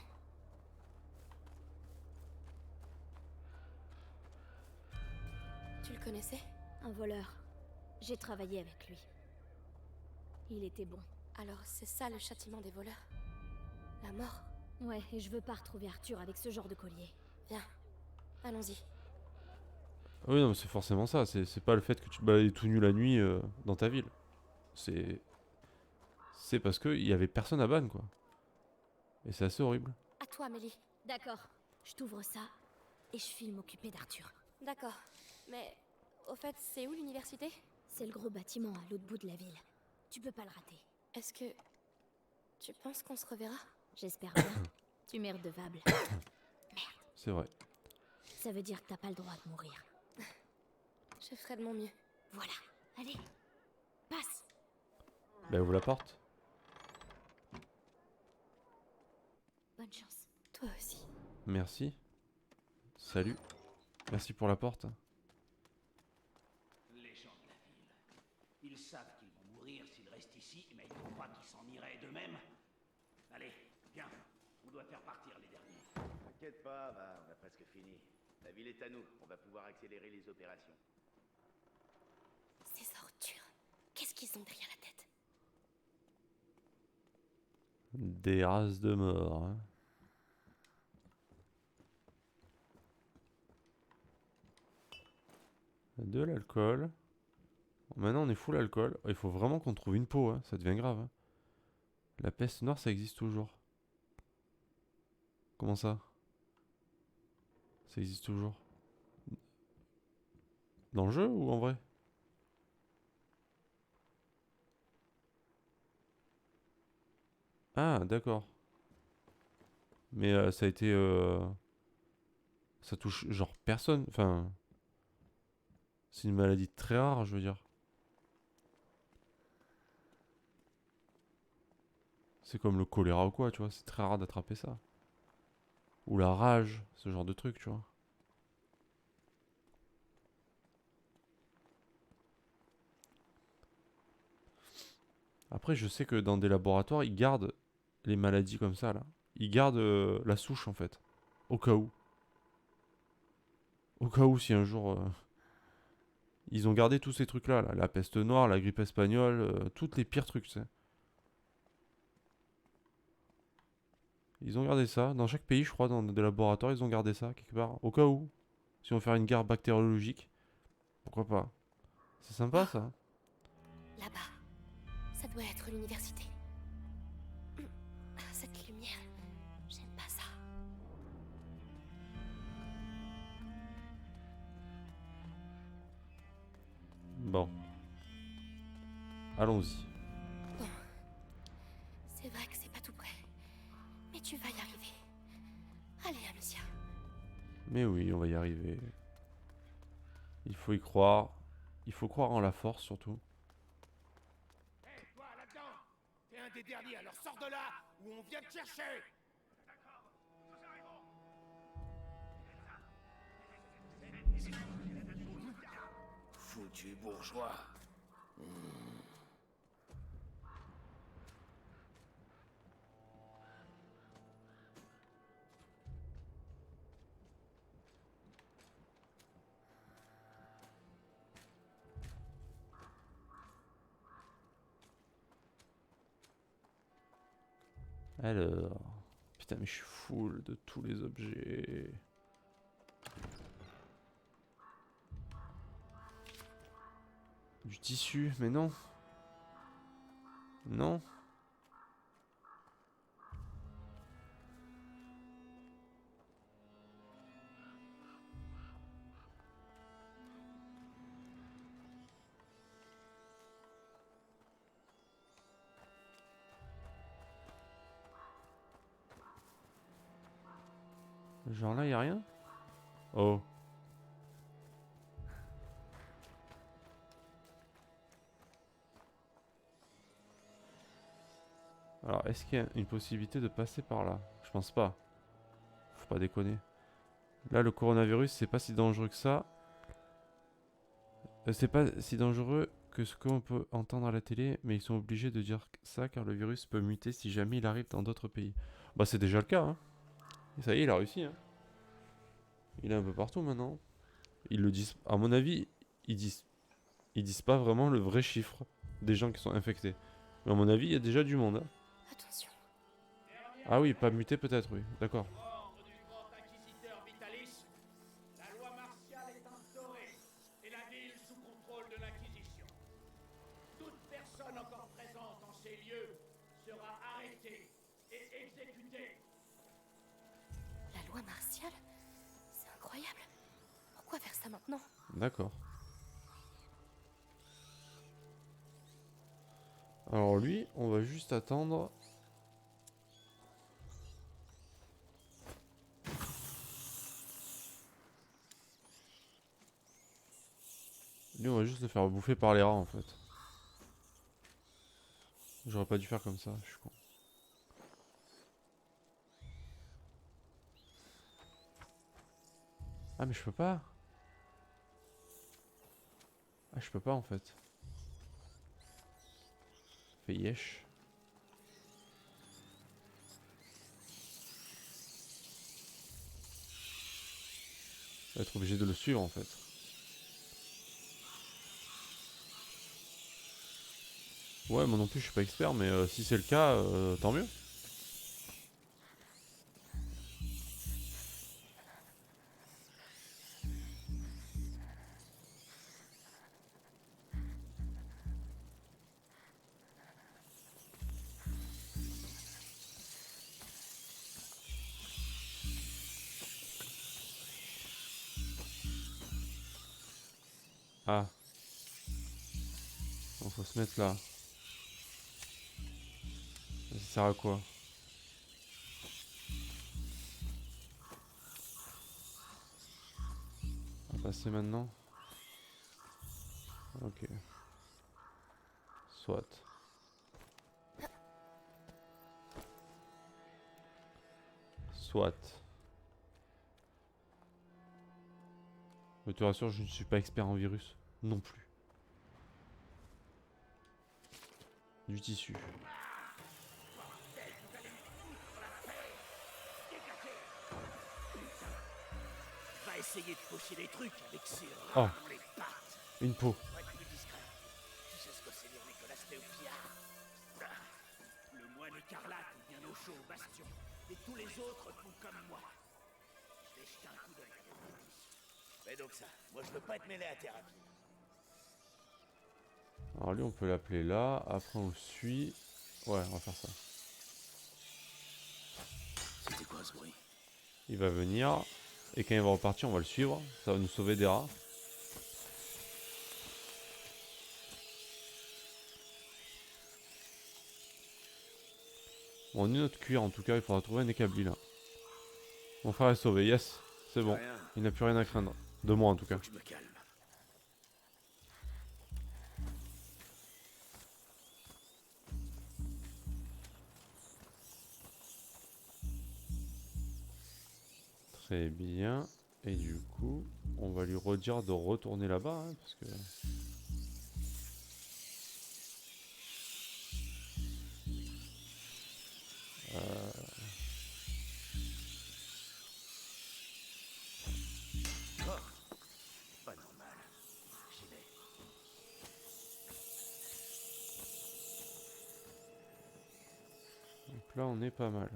Tu le connaissais? Un voleur. J'ai travaillé avec lui. Il était bon. Alors c'est ça le châtiment des voleurs? La mort? Ouais, et je veux pas retrouver Arthur avec ce genre de collier. Viens. Allons-y. Oui non mais c'est forcément ça. C'est pas le fait que tu te baladais tout nu la nuit dans ta ville. C'est parce qu'il y avait personne à ban quoi. Et c'est assez horrible. À toi, Mélie. D'accord, je t'ouvre ça et je file m'occuper d'Arthur. D'accord. Mais au fait, c'est où l'université? C'est le gros bâtiment à l'autre bout de la ville. Tu peux pas le rater. Est-ce que... Tu penses qu'on se reverra? J'espère bien. Tu m'es redevable. C'est vrai. Ça veut dire que t'as pas le droit de mourir. Je ferai de mon mieux. Voilà. Allez. Passe. Bah ouvre la porte. Bonne chance. Toi aussi. Merci. Salut. Merci pour la porte. Les gens de la ville. Ils savent qu'ils vont mourir s'ils restent ici, mais ils croient qu'ils s'en iraient d'eux-mêmes. Allez, viens, on doit faire partir les derniers. T'inquiète pas, on a presque fini. La ville est à nous, on va pouvoir accélérer les opérations. Ces ordures. Qu'est-ce qu'ils ont derrière la tête? Des races de mort. Hein. De l'alcool. Bon, maintenant on est full alcool. Oh, il faut vraiment qu'on trouve une peau, hein. Ça devient grave. Hein. La peste noire ça existe toujours. Comment ça? Ça existe toujours. Dans le jeu ou en vrai? Ah, d'accord. Mais ça a été... ça touche genre personne. Enfin, c'est une maladie très rare, je veux dire. C'est comme le choléra ou quoi, tu vois. C'est très rare d'attraper ça. Ou la rage, ce genre de truc, tu vois. Après, je sais que dans des laboratoires, ils gardent les maladies comme ça, là. Ils gardent la souche, en fait. Au cas où. Au cas où, si un jour... ils ont gardé tous ces trucs-là, là. La peste noire, la grippe espagnole, toutes les pires trucs, tu sais. Ils ont gardé ça. Dans chaque pays, je crois, dans des laboratoires, ils ont gardé ça, quelque part. Au cas où. Si on veut faire une guerre bactériologique. Pourquoi pas. C'est sympa, ça. Là-bas, ça doit être l'université. Cette lumière, j'aime pas ça. Bon. Allons-y. Bon, c'est vrai que c'est pas tout près, mais tu vas y arriver. Allez, Amicia. Mais oui, on va y arriver. Il faut y croire. Il faut croire en la force, surtout. Hé, toi, là-dedans! T'es un des derniers, alors sors de là, ou on vient te chercher! Foutu bourgeois. Alors... Putain, mais je suis full de tous les objets. Du tissu, mais non. Non. Genre là, y a rien? Oh. Alors, est-ce qu'il y a une possibilité de passer par là? Je pense pas. Faut pas déconner. Là, le coronavirus, c'est pas si dangereux que ça. C'est pas si dangereux que ce qu'on peut entendre à la télé, mais ils sont obligés de dire ça car le virus peut muter si jamais il arrive dans d'autres pays. Bah, c'est déjà le cas, hein. Et ça y est, il a réussi, hein. Il est un peu partout maintenant. Ils le disent, à mon avis, ils disent pas vraiment le vrai chiffre des gens qui sont infectés. Mais à mon avis, il y a déjà du monde, hein. Attention. Ah oui, pas muté peut-être, oui. D'accord. Ordre du grand inquisiteur Vitalis, la loi martiale est instaurée et la ville sous contrôle de l'Inquisition. Toute personne encore présente en ces lieux sera arrêtée et exécutée. La loi martiale? C'est incroyable. Pourquoi faire ça maintenant? D'accord. Alors lui, on va juste attendre. Lui, on va juste le faire bouffer par les rats en fait. J'aurais pas dû faire comme ça, je suis con. Ah mais je peux pas. Ah je peux pas en fait. Fait yesh. Je vais être obligé de le suivre en fait. Ouais, moi non plus je suis pas expert, mais si c'est le cas, tant mieux. Ah. Donc faut se mettre là. Ça sert à quoi? On va passer maintenant. Ok. Soit. Soit. Je te rassure, je ne suis pas expert en virus. Non plus. Du tissu. Va essayer de pocher des trucs avec ses Oh. rats dans les pattes. Une peau. Faut être plus discret. Tu sais ce que c'est lire Nicolas Théopia? Le moine écarlate vient au chaud au bastion. Et tous les autres font comme moi. Je vais jeter un coup d'œil à tes pratiques. Fais donc ça. Moi je veux pas être mêlé à tes rapines. Alors lui on peut l'appeler là. Après on le suit. Ouais, on va faire ça. C'était quoi ce bruit? Il va venir. Et quand il va repartir, on va le suivre. Ça va nous sauver des rats. Bon, on est notre cuir en tout cas. Il faudra trouver un établi là. Mon frère est sauvé. Yes. C'est bon. Rien. Il n'a plus rien à craindre. De moi en tout cas. Faut que je me calme. Très bien. Et du coup, on va lui redire de retourner là-bas. Hein, parce que... Pas normal. J'y vais. Donc là, on est pas mal.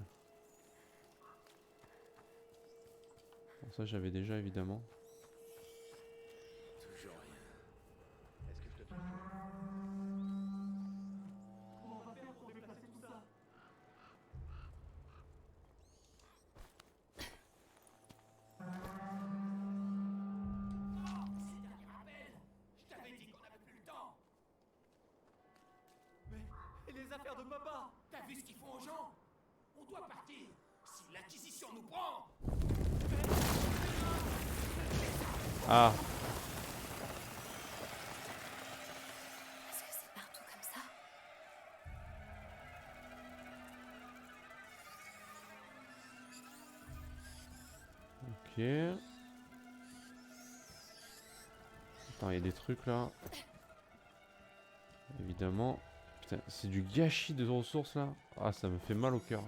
Bon, ça, j'avais déjà évidemment. Toujours rien. Est-ce que je te Je t'avais dit qu'on avait plus le temps. Mais et les affaires de papa? T'as vu ce qu'ils font aux gens? On doit partir. Si l'Inquisition nous prend. Ah, Est-ce que c'est partout comme ça? ok. Attends, il y a des trucs là. Évidemment. Putain, c'est du gâchis de ressources là. Ah, ça me fait mal au cœur.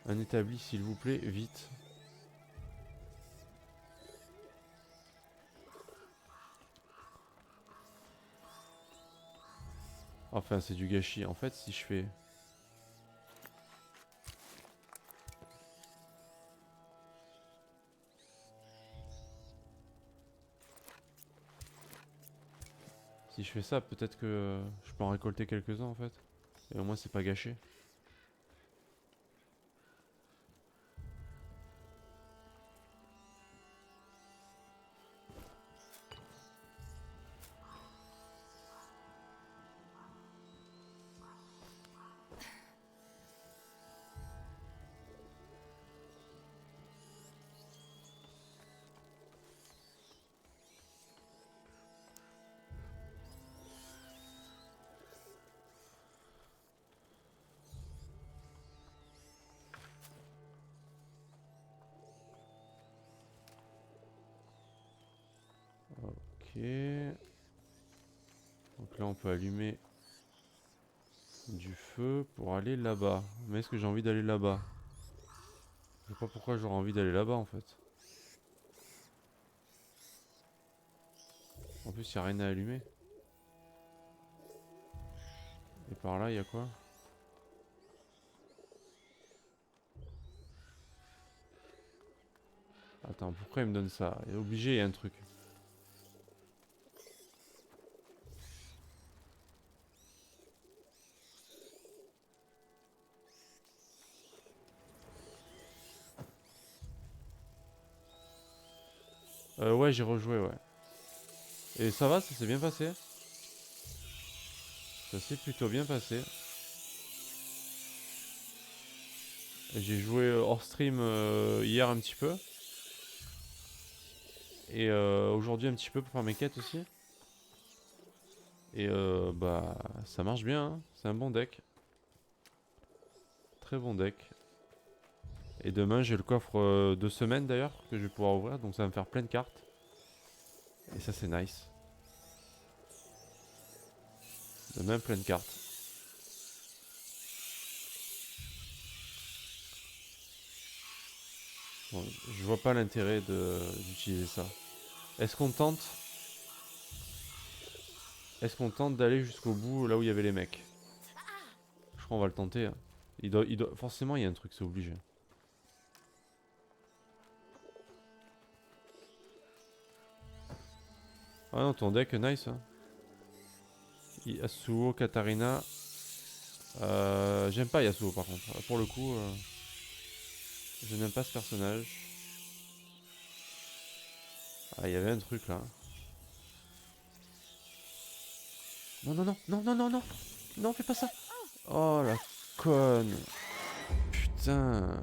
Un établi, s'il vous plaît, vite. Enfin, c'est du gâchis. En fait, si je fais... Si je fais ça, peut-être que je peux en récolter quelques-uns en fait. Et au moins, c'est pas gâché. Ok. Donc là, on peut allumer du feu pour aller là-bas. Mais est-ce que j'ai envie d'aller là-bas? Je sais pas pourquoi j'aurais envie d'aller là-bas en fait. En plus, il n'y a rien à allumer. Et par là, il y a quoi? Attends, pourquoi il me donne ça? Il est obligé, il y a un truc. Ouais, j'ai rejoué, ouais. Et ça va, ça s'est bien passé. Ça s'est plutôt bien passé. J'ai joué hors stream hier un petit peu. Et aujourd'hui un petit peu pour faire mes quêtes aussi. Et bah ça marche bien, hein. C'est un bon deck. Très bon deck. Et demain j'ai le coffre de semaine d'ailleurs que je vais pouvoir ouvrir. Donc ça va me faire plein de cartes. Et ça c'est nice. Demain plein de cartes. Bon, je vois pas l'intérêt d'utiliser ça. Est-ce qu'on tente d'aller jusqu'au bout là où il y avait les mecs? Je crois qu'on va le tenter. Hein. Forcément il y a un truc, c'est obligé. Ah non, ton deck nice. Hein. Yasuo, Katarina. J'aime pas Yasuo par contre. Pour le coup, je n'aime pas ce personnage. Ah, il y avait un truc là. Non, non, non, non, non, non, non. Non, fais pas ça. Oh la conne. Putain.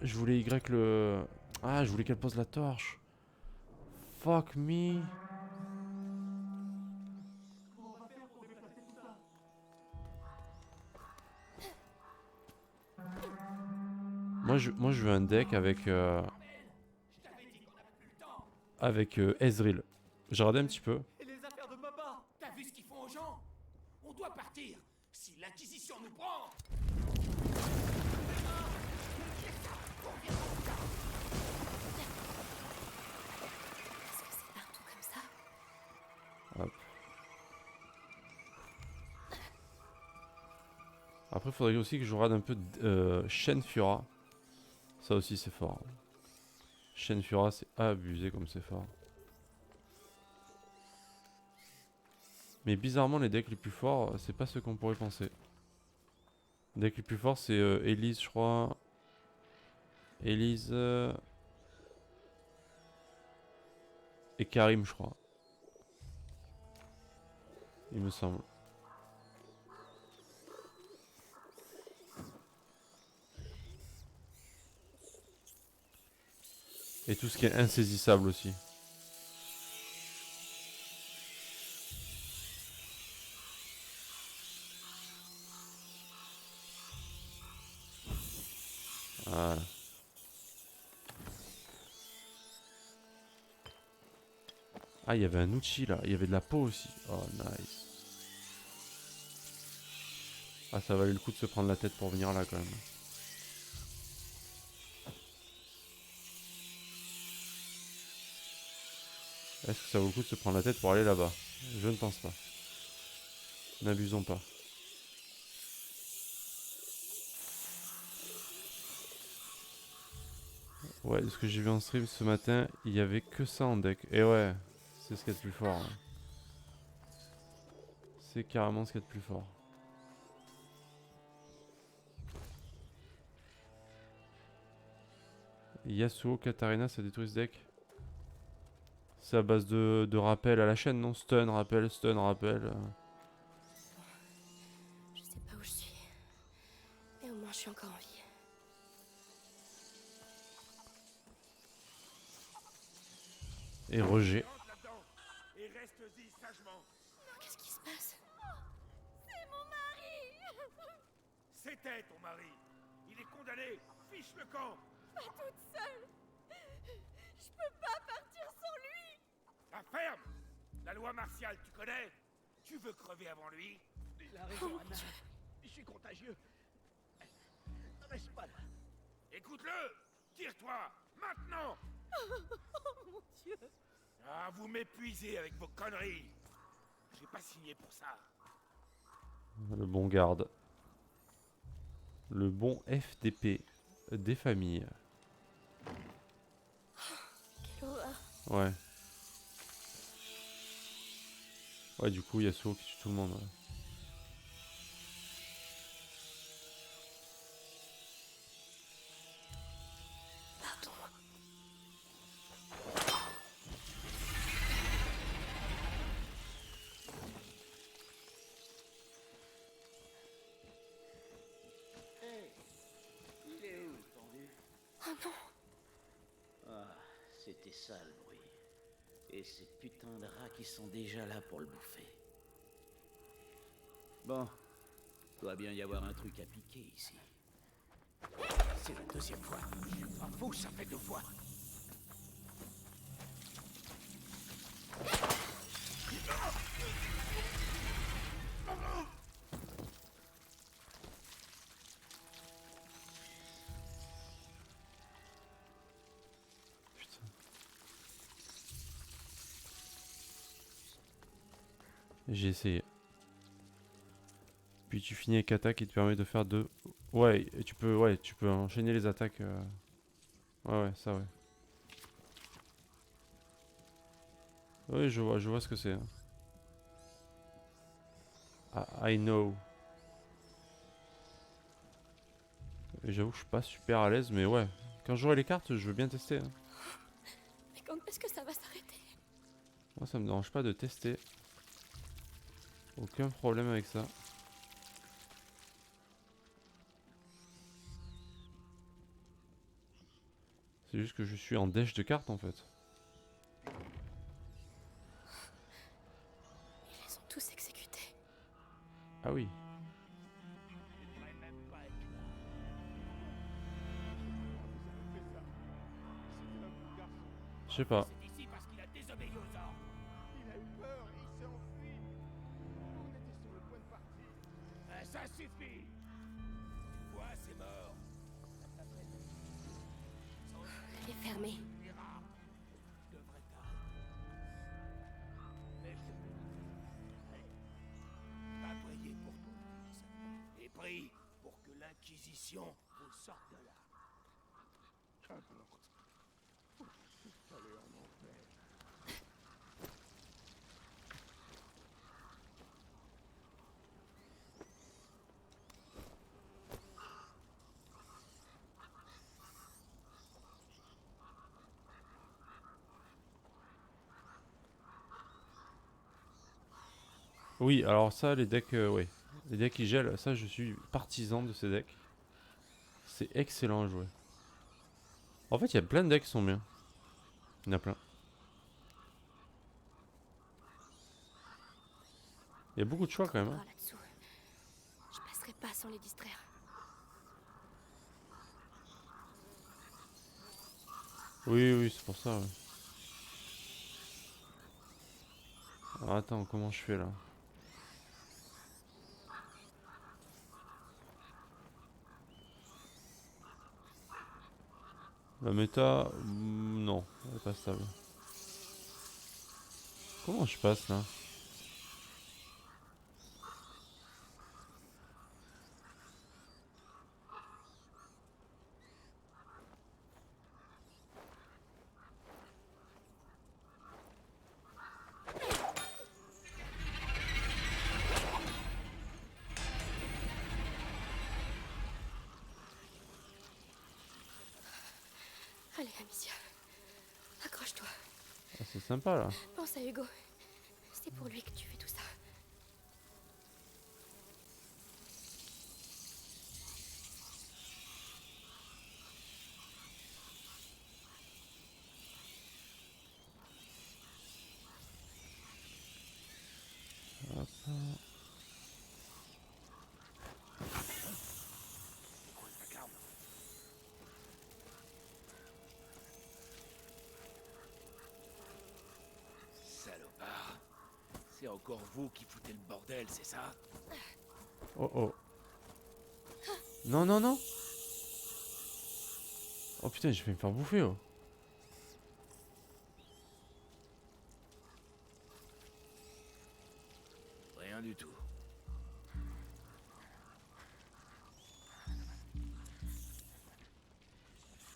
Je voulais Y le... Ah, je voulais qu'elle pose la torche. Fuck me. Moi je veux un deck avec Ezreal. J'ai regardé un petit peu. Et les affaires de papa? T'as vu ce qu'ils font aux gens? On doit partir. Si l'Inquisition nous prend... Hop. Après faudrait aussi que je regarde un peu Shenfura. Ça aussi c'est fort. Shenfura c'est abusé comme c'est fort. Mais bizarrement les decks les plus forts c'est pas ce qu'on pourrait penser. Les decks les plus forts c'est Elise je crois. Elise et Karim je crois. Il me semble. Et tout ce qui est insaisissable aussi. Voilà. Ah, il y avait un outil là. Il y avait de la peau aussi. Oh, nice. Ah, ça valait le coup de se prendre la tête pour venir là quand même. Est-ce que ça vaut le coup de se prendre la tête pour aller là-bas? Je ne pense pas. N'abusons pas. Ouais, de ce que j'ai vu en stream ce matin, il y avait que ça en deck. Et ouais, c'est ce qu'il y a de plus fort. Hein. C'est carrément ce qu'il y a de plus fort. Yasuo, Katarina, ça détruit ce deck. C'est à base de rappel à la chaîne, non? Stun, rappel, stun, rappel. Je sais pas où je suis. Mais au moins je suis encore en vie. Et rejet. Rentre là-dedans et reste-y sagement. Qu'est-ce qui se passe? C'est mon mari! C'était ton mari. Il est condamné. Fiche le camp. Pas toute seule! Je peux pas partir sans lui! La ferme. La loi martiale, tu connais? Tu veux crever avant lui? Il a raison, Anna. Je suis contagieux. Reste pas là. Écoute-le. Tire-toi. Maintenant. Oh mon Dieu! Ah, vous m'épuisez avec vos conneries. J'ai pas signé pour ça. Le bon garde. Le bon FDP des familles. Quelle horreur. Ouais. Ouais, du coup, Yasuo qui tue tout le monde. Ouais. Pardon. Oh non. Ah, c'était ça le bruit. Et ces putains de rats qui sont déjà là pour le bouffer. Bon, doit bien y avoir un truc à piquer ici. C'est la deuxième fois. Je suis pas fou, ça fait 2 fois. Putain. J'ai essayé. Puis tu finis avec attaque qui te permet de faire 2. Ouais, et tu peux enchaîner les attaques. Ouais, ça ouais. Oui, je vois ce que c'est. Hein. Ah, I know. Et j'avoue que je suis pas super à l'aise, mais ouais. Quand j'aurai les cartes, je veux bien tester. Hein. Mais quand est-ce que ça va s'arrêter? Moi, ça me dérange pas de tester. Aucun problème avec ça. C'est juste que je suis en dèche de cartes en fait. Ils les ont tous exécutés. Ah oui. Il devrait même pas être là. Je sais pas. C'est ici parce qu'il a désobéi aux ordres. Il a eu peur, il s'est enfui. On était sur le point de partir. Ça suffit. Tu vois, c'est mort. Elle est fermée. Les rats. Je devrais t'arrêter. Mais je vais. Allez. Va prier pour ton fils. Et prie pour que l'Inquisition vous sorte de là. Allez, en enfer. Oui, alors ça, les decks, ouais. Les decks qui gèlent, ça, je suis partisan de ces decks. C'est excellent à jouer. En fait, il y a plein de decks qui sont bien. Il y en a plein. Il y a beaucoup de choix quand même. Hein. Là-dessous. Je passerai pas sans les distraire. Oui, c'est pour ça, ouais. Alors, attends, comment je fais là? La méta... non, elle est pas stable. Comment je passe là? Allez, Amicia. Accroche-toi. Ah, c'est sympa là. Pense à Hugo. C'est pour lui que tu fais tout ça. Hop. Salopard. C'est encore vous qui foutez le bordel, c'est ça? Oh oh. Non, non, non. Oh putain, je vais me faire bouffer, oh. Rien du tout.